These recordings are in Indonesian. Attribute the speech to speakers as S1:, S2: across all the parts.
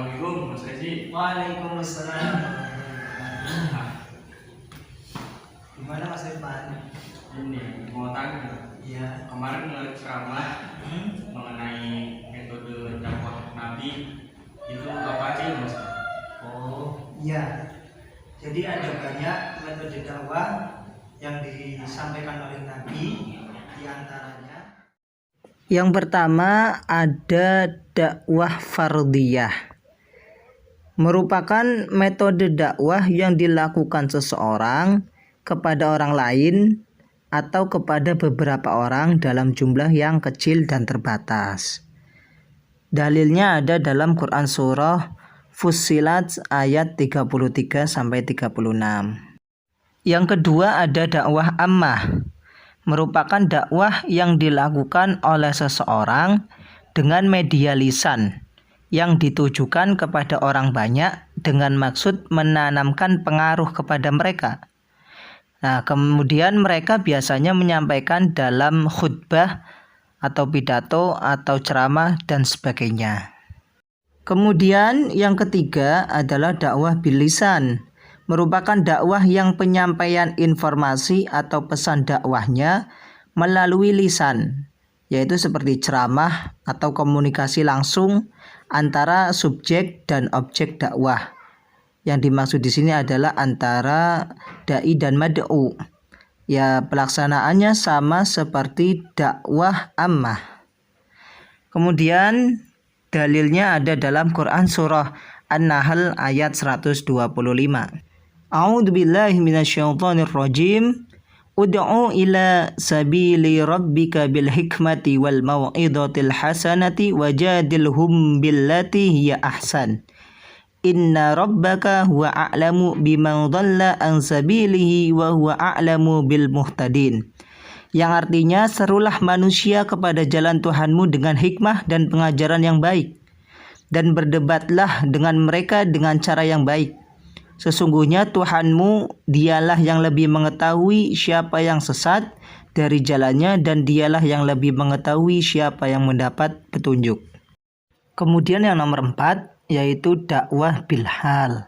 S1: Assalamualaikum Mas Rezi.
S2: Waalaikumsalam. Gimana Mas Irfan?
S1: Ini mau tanya.
S2: Iya.
S1: Kemarin ngeliat ceramah mengenai metode dakwah Nabi, itu apa aja ya, Mas?
S2: Oh iya. Jadi ada banyak metode dakwah yang disampaikan oleh Nabi, diantaranya. Yang pertama ada dakwah fardhiyah. Merupakan metode dakwah yang dilakukan seseorang kepada orang lain atau kepada beberapa orang dalam jumlah yang kecil dan terbatas. Dalilnya ada dalam Quran surah Fussilat ayat 33 sampai 36. Yang kedua ada dakwah ammah. Merupakan dakwah yang dilakukan oleh seseorang dengan media lisan yang ditujukan kepada orang banyak dengan maksud menanamkan pengaruh kepada mereka. Nah, kemudian mereka biasanya menyampaikan dalam khutbah atau pidato atau ceramah dan sebagainya. Kemudian yang ketiga adalah dakwah bil lisan. Merupakan dakwah yang penyampaian informasi atau pesan dakwahnya melalui lisan, yaitu seperti ceramah atau komunikasi langsung antara subjek dan objek dakwah. Yang dimaksud di sini adalah antara dai dan mad'u. Ya, pelaksanaannya sama seperti dakwah ammah. Kemudian dalilnya ada dalam Quran surah An-Nahl ayat 125. A'udzu billahi minasyaitonir rajim. Ud'u ila sabili rabbika bil hikmati wal mau'izatil hasanati wajadilhum billati hiya ahsan. Inna rabbaka huwa a'lamu biman dhalla an sabilihi wa huwa a'lamu bil muhtadin. Yang artinya, serulah manusia kepada jalan Tuhanmu dengan hikmah dan pengajaran yang baik, dan berdebatlah dengan mereka dengan cara yang baik. Sesungguhnya Tuhanmu dialah yang lebih mengetahui siapa yang sesat dari jalannya, dan dialah yang lebih mengetahui siapa yang mendapat petunjuk. Kemudian yang nomor 4 yaitu dakwah bilhal.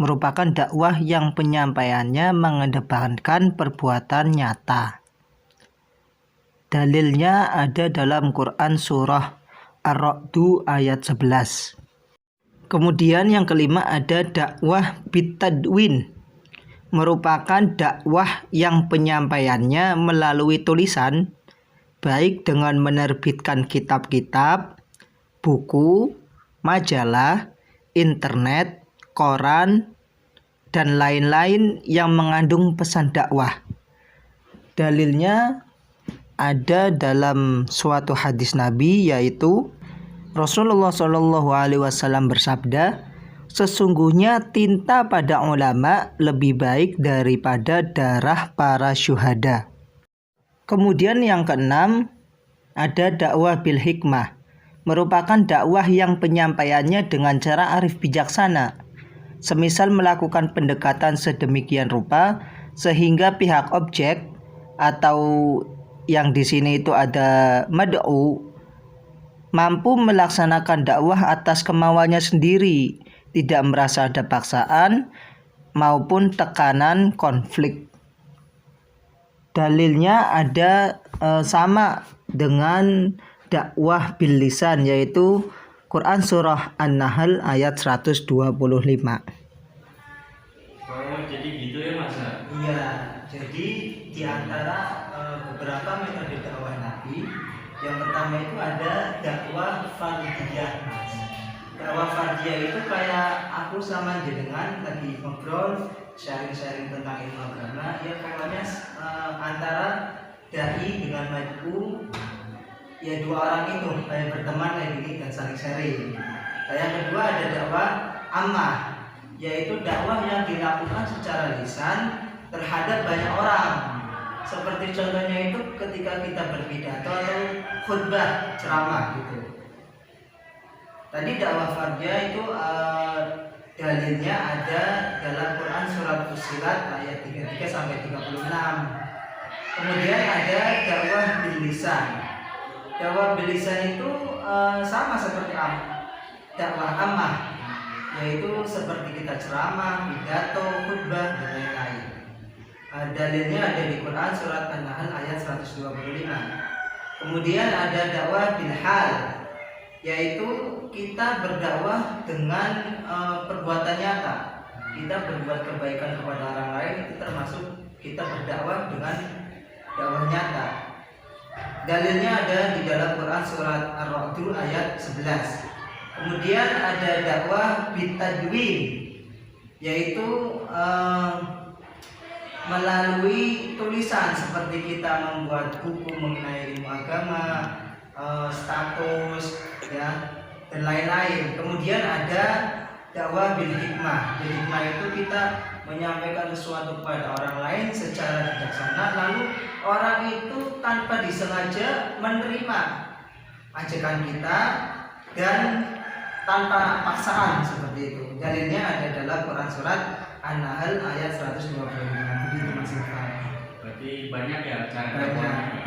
S2: Merupakan dakwah yang penyampaiannya mengedepankan perbuatan nyata. Dalilnya ada dalam Quran surah Ar-Ra'd ayat 11. Kemudian yang kelima ada dakwah bitadwin. Merupakan dakwah yang penyampaiannya melalui tulisan, baik dengan menerbitkan kitab-kitab, buku, majalah, internet, koran, dan lain-lain yang mengandung pesan dakwah. Dalilnya ada dalam suatu hadis Nabi, yaitu Rasulullah Shallallahu Alaihi Wasallam bersabda, sesungguhnya tinta pada ulama lebih baik daripada darah para syuhada. Kemudian yang keenam ada dakwah bil hikmah. Merupakan dakwah yang penyampaiannya dengan cara arif bijaksana, semisal melakukan pendekatan sedemikian rupa sehingga pihak objek atau yang di sini itu ada mad'u mampu melaksanakan dakwah atas kemauannya sendiri, tidak merasa ada paksaan maupun tekanan konflik. Dalilnya ada sama dengan dakwah bil lisan, yaitu Quran surah An-Nahl ayat 125.
S1: Oh, jadi gitu ya, Mas?
S2: Iya, jadi di antara beberapa metode dakwah Nabi, yang pertama itu ada dakwah fardhiyah, Mas. Dakwah fardhiyah itu kayak aku sama jenengan lagi ngobrol, sharing-sharing tentang ilmu agama, ya pokoknya antara dai dengan mad'u, ya dua orang itu kayak berteman kayak gini dan saling sharing. Yang kedua ada dakwah ammah, yaitu dakwah yang dilakukan secara lisan terhadap banyak orang. Seperti contohnya itu ketika kita berpidato atau khutbah ceramah gitu. Tadi dakwah fardhiyah itu dalilnya ada dalam Quran surat Fussilat ayat 33 sampai 36. Kemudian ada dakwah bil lisan. Dakwah bil lisan itu sama seperti dakwah ammah, yaitu seperti kita ceramah, pidato, khutbah dan lain-lain. Dalilnya ada di Quran surat An-Nahl ayat 125. Kemudian ada dakwah bil hal, yaitu kita berdakwah dengan perbuatan nyata. Kita berbuat kebaikan kepada orang lain, itu termasuk kita berdakwah dengan dakwah nyata. Dalilnya ada di dalam Quran surat Ar-Ra'd ayat 11. Kemudian ada dakwah bitadwin, yaitu melalui tulisan, seperti kita membuat buku mengenai ilmu agama, status, ya, dan lain-lain. Kemudian ada dakwah bil hikmah. Bil hikmah itu kita menyampaikan sesuatu kepada orang lain secara bijaksana, lalu orang itu tanpa disengaja menerima ajakan kita dan tanpa paksaan, seperti itu. Dalilnya ada dalam Quran surat An-Nahl ayat 125. Begitu Mas Irfan.
S1: Berarti banyak ya cara
S2: Banyak.
S1: dakwahnya.